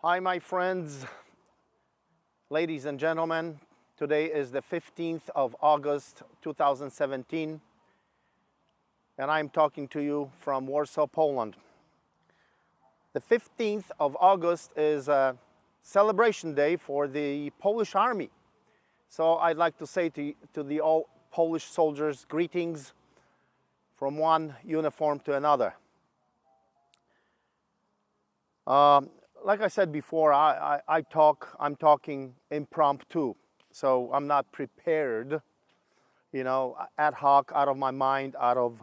Hi, my friends, ladies and gentlemen. Today is the 15th of August, 2017, and I'm talking to you from Warsaw, Poland. The 15th of August is a celebration day for the Polish Army. So I'd like to say to the all Polish soldiers, greetings from one uniform to another. Like I said before, I'm talking impromptu, so I'm not prepared, ad hoc, out of my mind, out of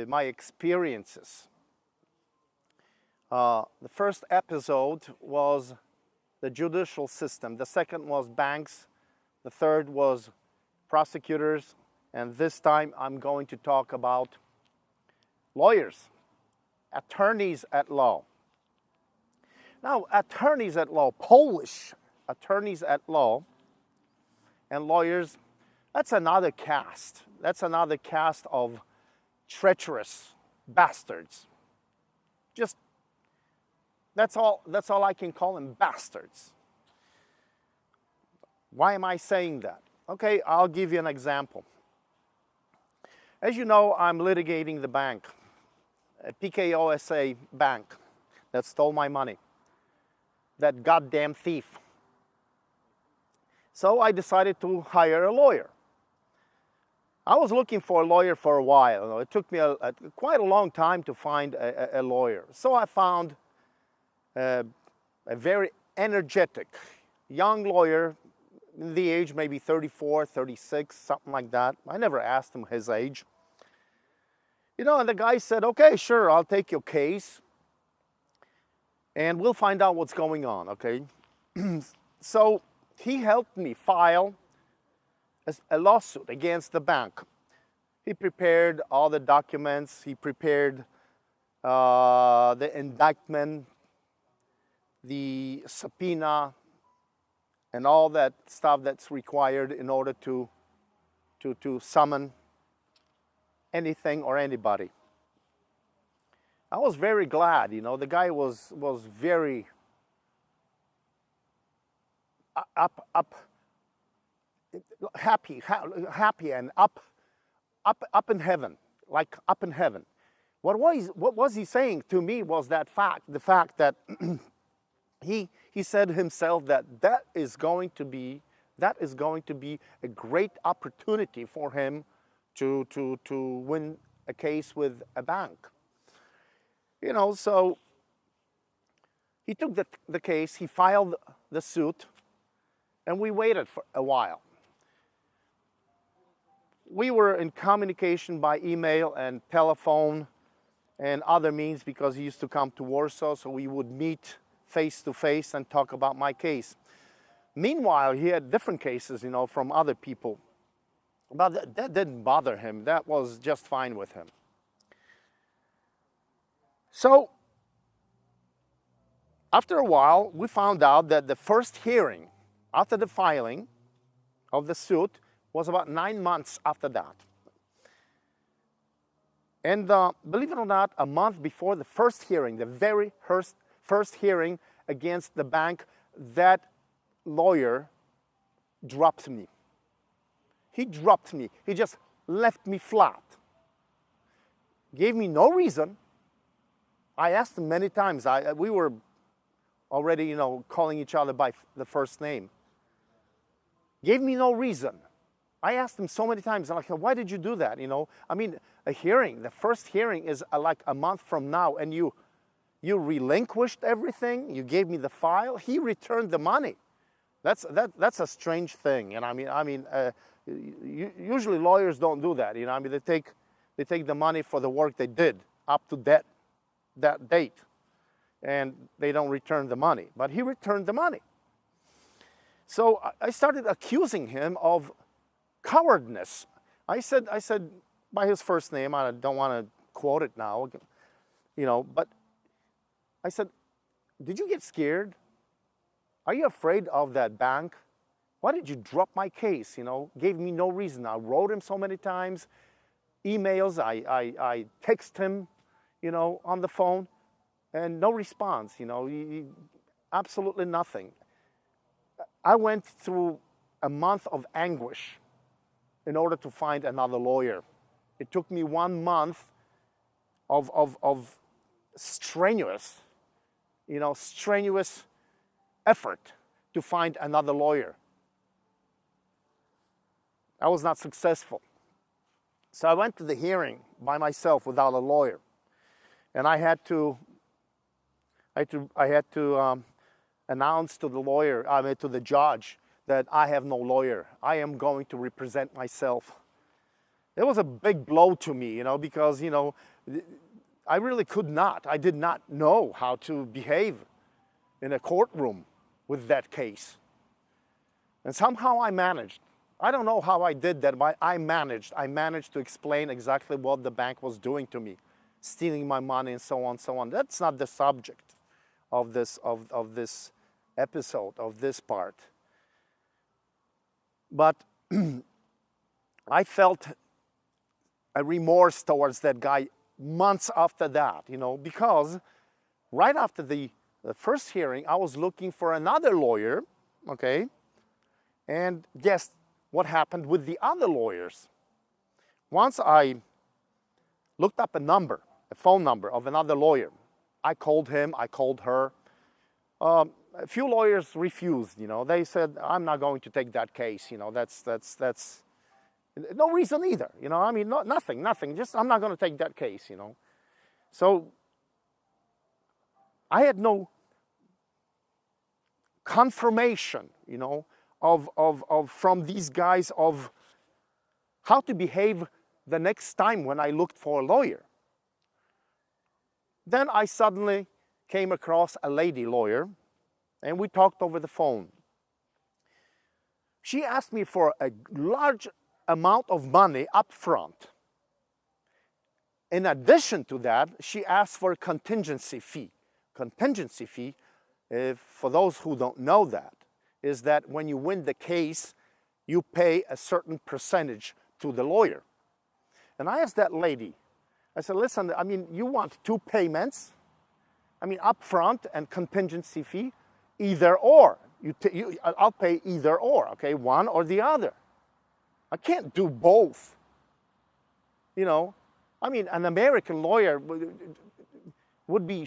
my experiences. The first episode was the judicial system. The second was banks. The third was prosecutors. And this time I'm going to talk about lawyers, attorneys at law. Now, attorneys at law, Polish attorneys at law and lawyers, that's another caste. That's another caste of treacherous bastards. Just, that's all I can call them, bastards. Why am I saying that? Okay, I'll give you an example. As you know, I'm litigating the bank, a PKOSA bank that stole my money. That goddamn thief. So I decided to hire a lawyer. I was looking for a lawyer for a while. It took me quite a long time to find a lawyer. So I found a very energetic young lawyer, the age maybe 34, 36, something like that. I never asked him his age. And the guy said, okay, sure, I'll take your case. And we'll find out what's going on, okay? So he helped me file a lawsuit against the bank. He prepared all the documents. He prepared the indictment, the subpoena, and all that stuff that's required in order to summon anything or anybody. I was very glad, the guy was very happy and up in heaven, like up in heaven. What was he saying to me was the fact that he said himself that is going to be a great opportunity for him to win a case with a bank. So he took the case, he filed the suit, and we waited for a while. We were in communication by email and telephone and other means because he used to come to Warsaw, so we would meet face to face and talk about my case. Meanwhile, he had different cases, from other people. But that didn't bother him. That was just fine with him. So, after a while, we found out that the first hearing after the filing of the suit was about 9 months after that. And believe it or not, a month before the first hearing, the very first hearing against the bank, that lawyer dropped me. He dropped me. He just left me flat. Gave me no reason. I asked him many times. We were already, calling each other by the first name. Gave me no reason. I asked him so many times. I'm like, why did you do that? A hearing, the first hearing is like a month from now, and you relinquished everything. You gave me the file. He returned the money. That's a strange thing. Usually lawyers don't do that. They take the money for the work they did up to that date, and they don't return the money. But he returned the money. So I started accusing him of cowardness. I said by his first name, I don't want to quote it now, but I said, did you get scared? Are you afraid of that bank? Why did you drop my case? Gave me no reason. I wrote him so many times, emails, I text him, on the phone, and no response. absolutely nothing. I went through a month of anguish in order to find another lawyer. It took me 1 month of strenuous, strenuous effort to find another lawyer. I was not successful. So I went to the hearing by myself without a lawyer. And I had to announce to the lawyer, to the judge, that I have no lawyer. I am going to represent myself. It was a big blow to me, because, I really I did not know how to behave in a courtroom with that case. And somehow I managed. I don't know how I did that, but I managed. I managed to explain exactly what the bank was doing to me, stealing my money and so on, so on. That's not the subject of this episode, of this part. But I felt a remorse towards that guy months after that, because right after the first hearing, I was looking for another lawyer, okay? And guess what happened with the other lawyers? Once I looked up a phone number of another lawyer, I called him, I called her. A few lawyers refused, They said, I'm not going to take that case, that's no reason either, nothing. Just, I'm not going to take that case, So I had no confirmation, from these guys of how to behave the next time when I looked for a lawyer. Then I suddenly came across a lady lawyer, and we talked over the phone. She asked me for a large amount of money up front. In addition to that, she asked for a contingency fee. Contingency fee, for those who don't know that, is that when you win the case, you pay a certain percentage to the lawyer. And I asked that lady, I said, listen, you want 2 payments? Up front and contingency fee, either or. I'll pay either or, okay, one or the other. I can't do both. An American lawyer would be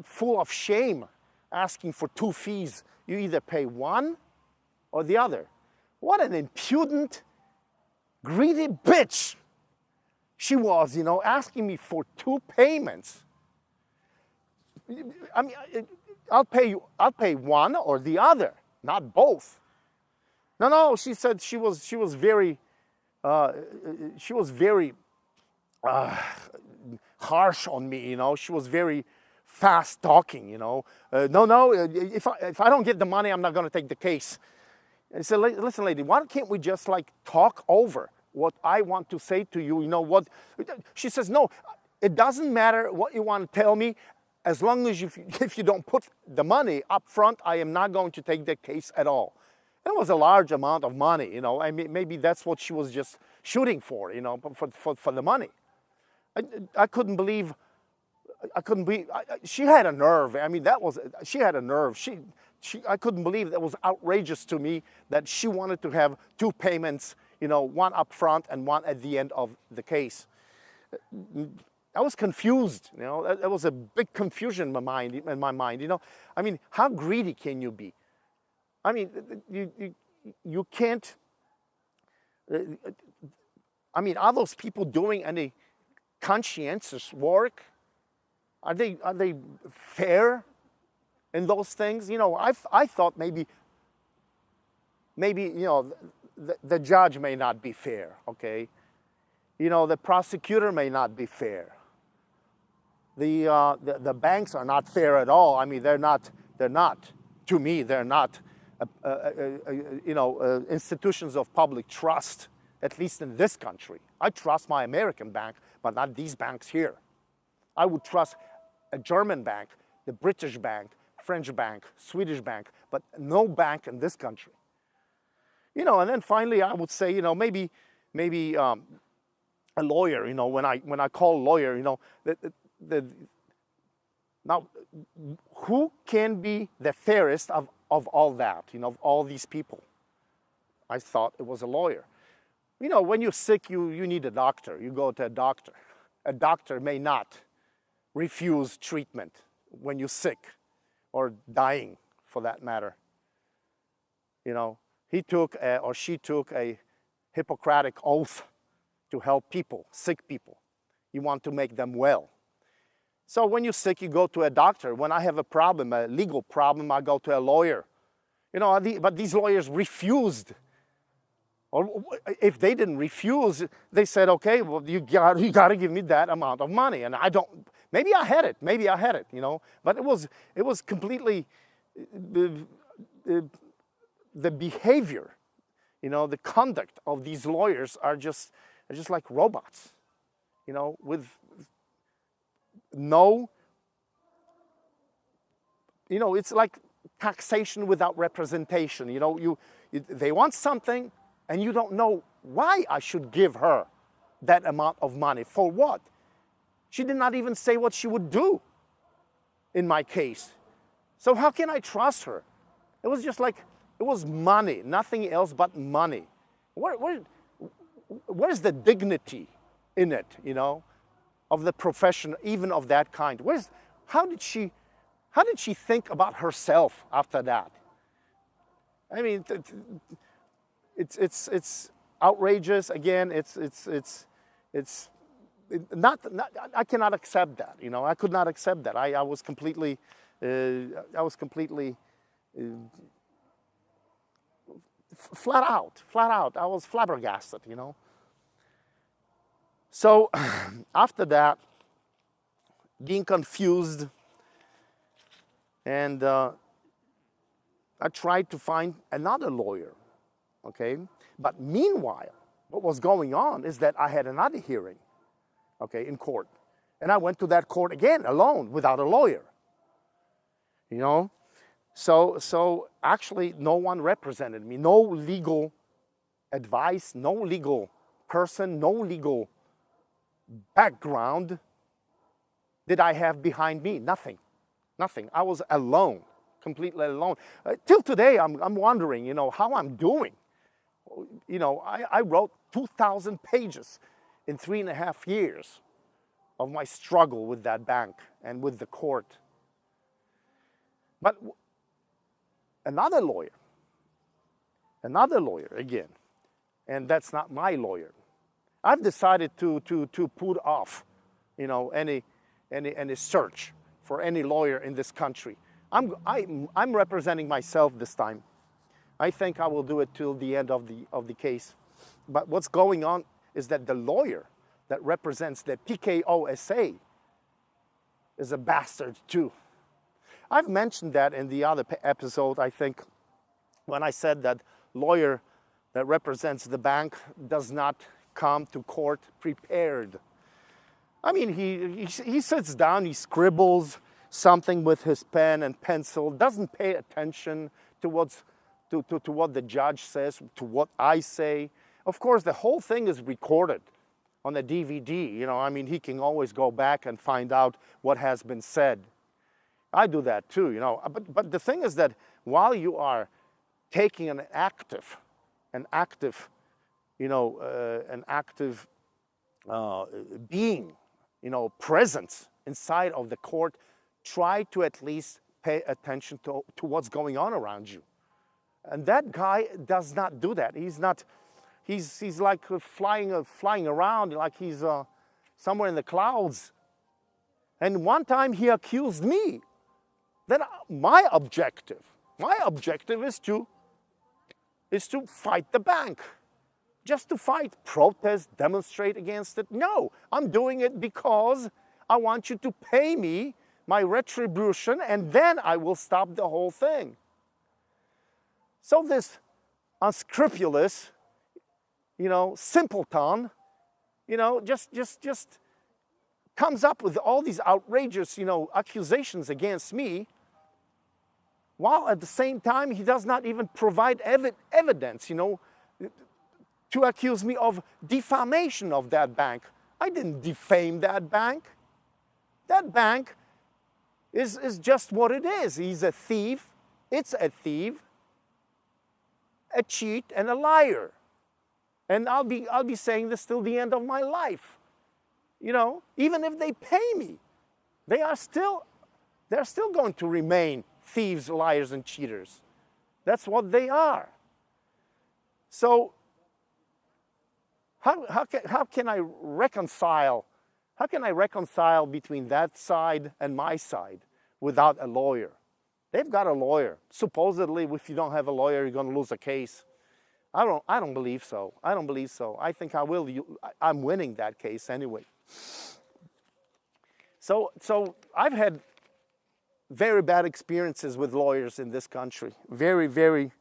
full of shame asking for 2 fees. You either pay one or the other. What an impudent, greedy bitch she was, asking me for 2 payments. I'll pay one or the other, not both. No, she said she was very harsh on me, She was very fast talking, No, if I don't get the money, I'm not going to take the case. I said, listen, lady, why can't we just talk over what I want to say to you? What? She says, no, it doesn't matter what you want to tell me. As long as if you don't put the money up front, I am not going to take the case at all. It was a large amount of money, maybe that's what she was just shooting for, for the money. I couldn't believe, she had a nerve. She had a nerve. I couldn't believe that was outrageous to me that she wanted to have 2 payments, one up front and one at the end of the case. I was confused, There was a big confusion in my mind, how greedy can you be? You can't, are those people doing any conscientious work? Are they fair in those things? I thought maybe the judge may not be fair, okay? The prosecutor may not be fair. The banks are not fair at all. They're not. To me, they're not. Institutions of public trust, at least in this country. I trust my American bank, but not these banks here. I would trust a German bank, the British bank, French bank, Swedish bank, but no bank in this country. And then finally I would say, maybe a lawyer, when I call a lawyer, Now, who can be the fairest of all that, of all these people? I thought it was a lawyer. When you're sick, you need a doctor. You go to a doctor. A doctor may not refuse treatment when you're sick or dying, for that matter. He took or she took a Hippocratic oath to help people, sick people. You want to make them well. So when you're sick, you go to a doctor. When I have a problem, a legal problem, I go to a lawyer. But these lawyers refused. Or if they didn't refuse, they said, okay, well, you got to give me that amount of money. And I don't, maybe I had it, but it was completely, the behavior, the conduct of these lawyers are just like robots, with no, it's like taxation without representation. They want something, and you don't know why I should give her that amount of money. For what? She did not even say what she would do in my case. So how can I trust her? It was just like, it was money, nothing else but money. What is the dignity in it, of the profession, even of that kind? How did she think about herself after that? I mean, it's outrageous. Again, it's not. I cannot accept that. I could not accept that. I was completely flat out. I was flabbergasted. So after that, being confused, and I tried to find another lawyer. Okay, but meanwhile, what was going on is that I had another hearing, in court, and I went to that court again alone without a lawyer. So actually, no one represented me. No legal advice, no legal person, no legal background did I have behind me. Nothing. I was alone, completely alone. Till today, I'm wondering, how I'm doing. I wrote 2,000 pages in 3.5 years of my struggle with that bank and with the court. But another lawyer again, and that's not my lawyer. I've decided to put off, any search for any lawyer in this country. I'm representing myself this time. I think I will do it till the end of the case. But what's going on is that the lawyer that represents the PKOSA is a bastard too. I've mentioned that in the other episode, I think, when I said that lawyer that represents the bank does not come to court prepared. I mean, he sits down, he scribbles something with his pen and pencil, doesn't pay attention to what the judge says, to what I say. Of course, the whole thing is recorded on a DVD. He can always go back and find out what has been said. I do that too, But the thing is that while you are taking an active being, presence inside of the court, try to at least pay attention to what's going on around you. And that guy does not do that. He's like flying around like he's somewhere in the clouds. And one time he accused me that my objective is to fight the bank. Just to fight, protest, demonstrate against it. No, I'm doing it because I want you to pay me my retribution, and then I will stop the whole thing. So this unscrupulous, simpleton, just comes up with all these outrageous, accusations against me, while at the same time he does not even provide evidence, to accuse me of defamation of that bank. I didn't defame that bank. That bank is just what it is. He's a thief. It's a thief, a cheat, and a liar. And I'll be saying this till the end of my life. You know, even if they pay me, they're still going to remain thieves, liars, and cheaters. That's what they are. So how can I reconcile? How can I reconcile between that side and my side without a lawyer? They've got a lawyer. Supposedly, if you don't have a lawyer, you're going to lose a case. I don't believe so. I don't believe so. I think I will. I'm winning that case anyway. So I've had very bad experiences with lawyers in this country. Very, very,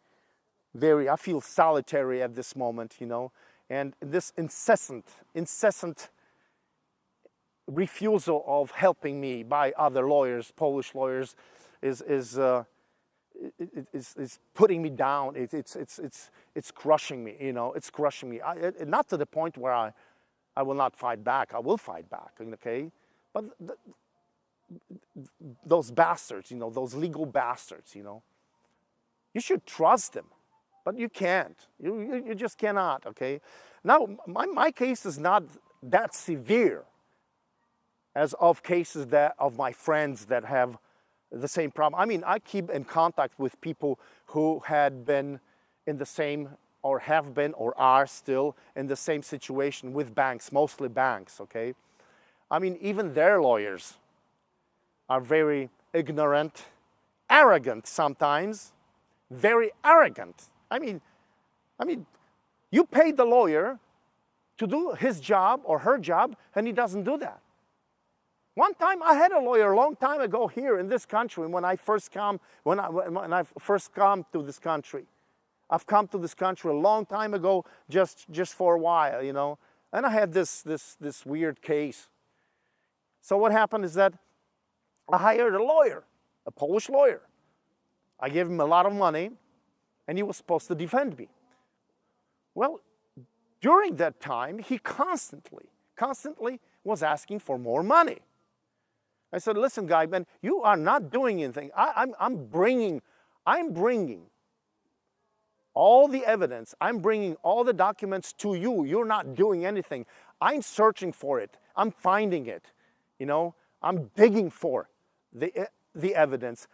very. I feel solitary at this moment, you know. And this incessant refusal of helping me by other lawyers, Polish lawyers, is putting me down. It's crushing me, you know. It's crushing me. Not to the point where I will not fight back. I will fight back, okay? But those bastards, you know, those legal bastards, you know, you should trust them, but you can't. You just cannot, okay? Now, my case is not that severe as of cases of my friends that have the same problem. I mean, I keep in contact with people who had been in the same, or have been, or are still in the same situation with banks, mostly banks, okay? I mean, even their lawyers are very ignorant, arrogant sometimes, very arrogant. I mean, you paid the lawyer to do his job or her job, and he doesn't do that. One time I had a lawyer a long time ago here in this country when I first come to this country. I've come to this country a long time ago just for a while, you know. And I had this weird case. So what happened is that I hired a lawyer, a Polish lawyer. I gave him a lot of money and he was supposed to defend me. Well, during that time, he constantly was asking for more money. I said, listen, guy, man, you are not doing anything. I'm bringing all the evidence. I'm bringing all the documents to you. You're not doing anything. I'm searching for it. I'm finding it. You know, I'm digging for the evidence.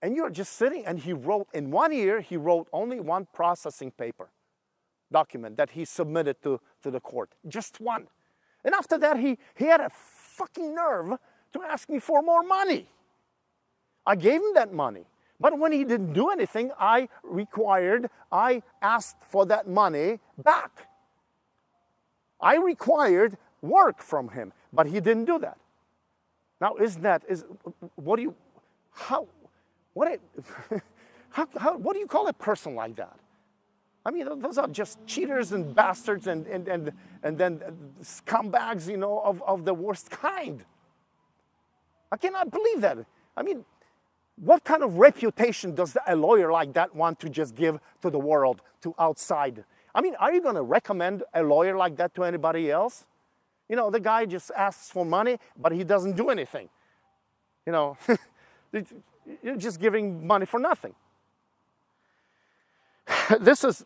And you're just sitting, and he wrote, in 1 year, he wrote only one processing paper document that he submitted to the court. Just one. And after that, he had a fucking nerve to ask me for more money. I gave him that money. But when he didn't do anything, I asked for that money back. I required work from him, but he didn't do that. Now, what do you call a person like that? I mean, those are just cheaters and bastards and then scumbags, you know, of the worst kind. I cannot believe that. I mean, what kind of reputation does a lawyer like that want to just give to the world, to outside? I mean, are you going to recommend a lawyer like that to anybody else? You know, the guy just asks for money, but he doesn't do anything. You know, you're just giving money for nothing. This is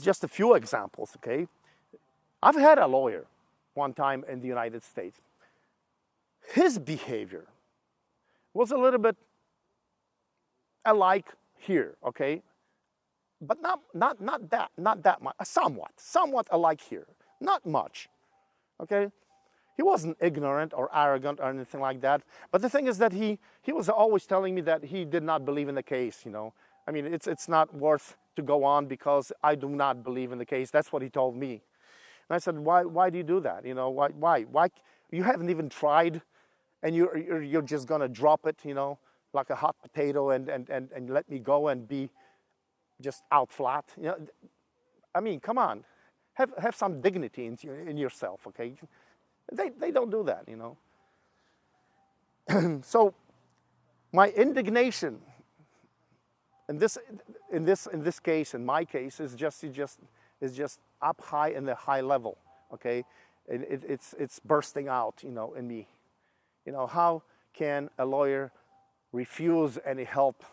just a few examples, okay? I've had a lawyer one time in the United States. His behavior was a little bit alike here, okay? But not that much, somewhat alike here, not much, okay? He wasn't ignorant or arrogant or anything like that. But the thing is that he was always telling me that he did not believe in the case, you know. I mean, it's not worth to go on because I do not believe in the case. That's what he told me. And I said, why do you do that? You know, why? You haven't even tried, and you're just gonna drop it, you know, like a hot potato and let me go and be just out flat. You know, I mean, come on, have some dignity in yourself, okay? They don't do that, you know. So my indignation in this case, in my case, is just up high in the high level, okay? It's bursting out, you know, in me. How can a lawyer refuse any help,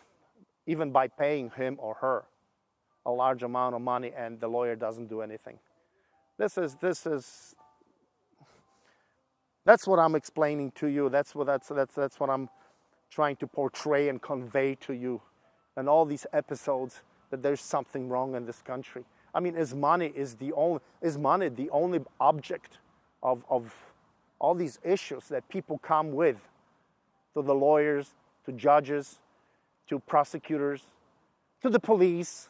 even by paying him or her a large amount of money, and the lawyer doesn't do anything? That's what I'm explaining to you. That's what I'm trying to portray and convey to you in all these episodes, that there's something wrong in this country. I mean, is money the only object of all these issues that people come with to the lawyers, to judges, to prosecutors, to the police?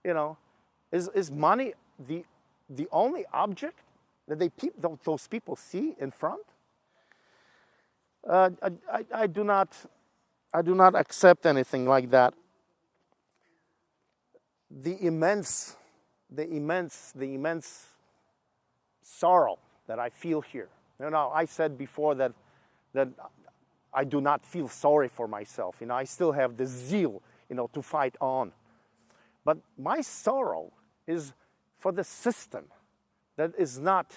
Is money the only object that those people see in front? I do not accept anything like that. The immense sorrow that I feel here. I said before that I do not feel sorry for myself. I still have the zeal, to fight on. But my sorrow is for the system that is not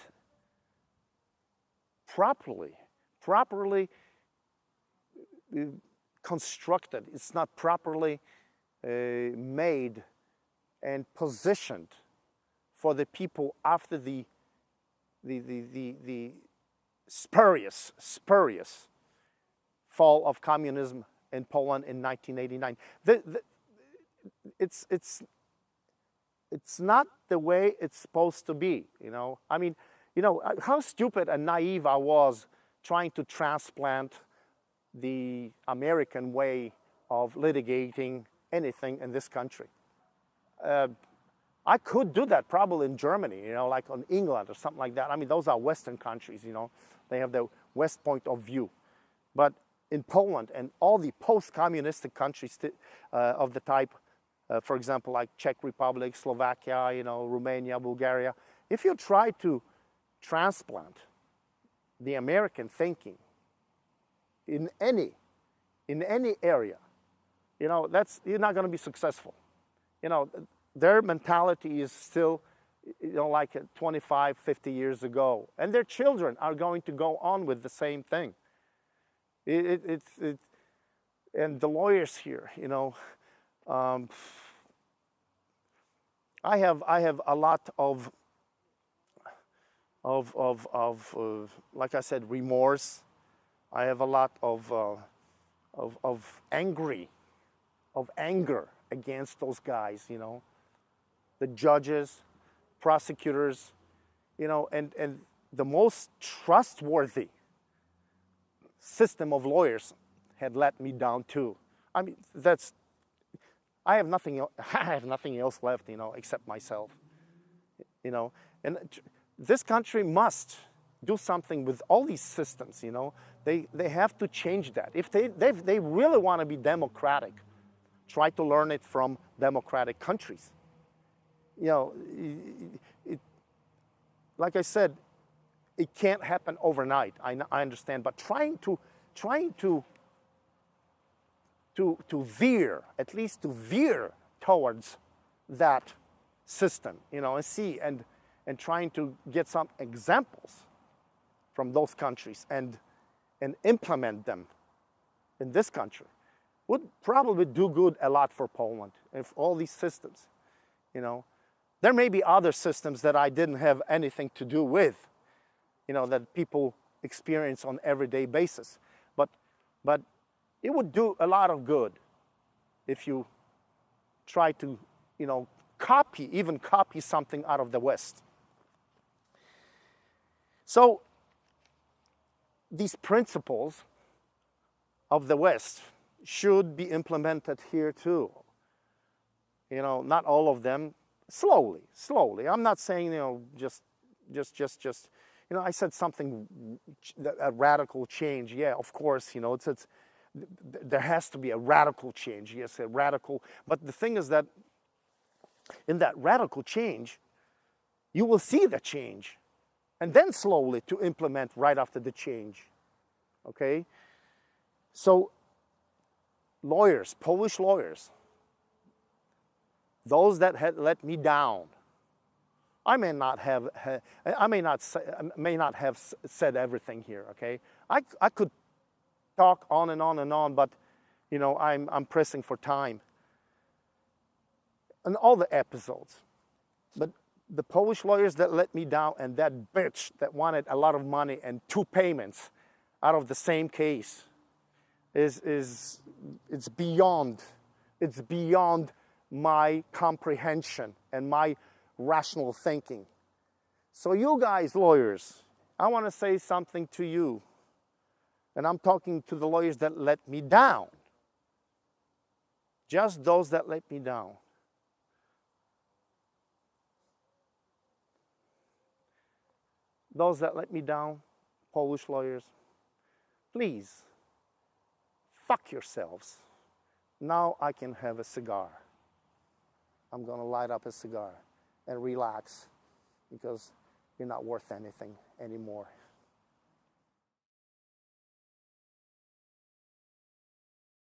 properly constructed. It's not properly made and positioned for the people after the spurious fall of communism in Poland in 1989. It's not the way it's supposed to be. I mean, how stupid and naive I was trying to transplant the American way of litigating anything in this country. I could do that probably in Germany, like on England or something like that. I mean, those are Western countries, they have the West point of view. But in Poland and all the post-communistic countries of the type, for example, like Czech Republic, Slovakia, Romania, Bulgaria, if you try to transplant the American thinking in any area, you're not going to be successful. Their mentality is still, like 25, 50 years ago, and their children are going to go on with the same thing. And the lawyers here, I have a lot of like I said, remorse. I have a lot of anger against those guys, the judges, prosecutors, and the most trustworthy system of lawyers had let me down too. I mean, I have nothing else left, except myself, and this country must do something with all these systems, they have to change that. If they really want to be democratic, try to learn it from democratic countries. Like I said, it can't happen overnight. I understand, but trying to veer, at least to veer towards that system, and see and trying to get some examples from those countries and implement them in this country would probably do good a lot for Poland. If all these systems, there may be other systems that I didn't have anything to do with, that people experience on everyday basis. But it would do a lot of good if you try to, copy something out of the West. So these principles of the West should be implemented here too. Not all of them, slowly. I'm not saying, just. I said something, a radical change. Yeah, of course, there has to be a radical change. Yes, a radical. But the thing is that in that radical change, you will see the change, and then slowly to implement right after the change. Okay? So lawyers, Polish lawyers, those that had let me down, I may not have said everything here. Okay, I could talk on and on and on, but you know, I'm pressing for time. And all the episodes. But the Polish lawyers that let me down, and that bitch that wanted a lot of money and 2 payments out of the same case it's beyond my comprehension and my rational thinking. So you guys, lawyers, I want to say something to you. And I'm talking to the lawyers that let me down. Just those that let me down. Those that let me down, Polish lawyers, please, fuck yourselves. Now I can have a cigar. I'm going to light up a cigar and relax because you're not worth anything anymore.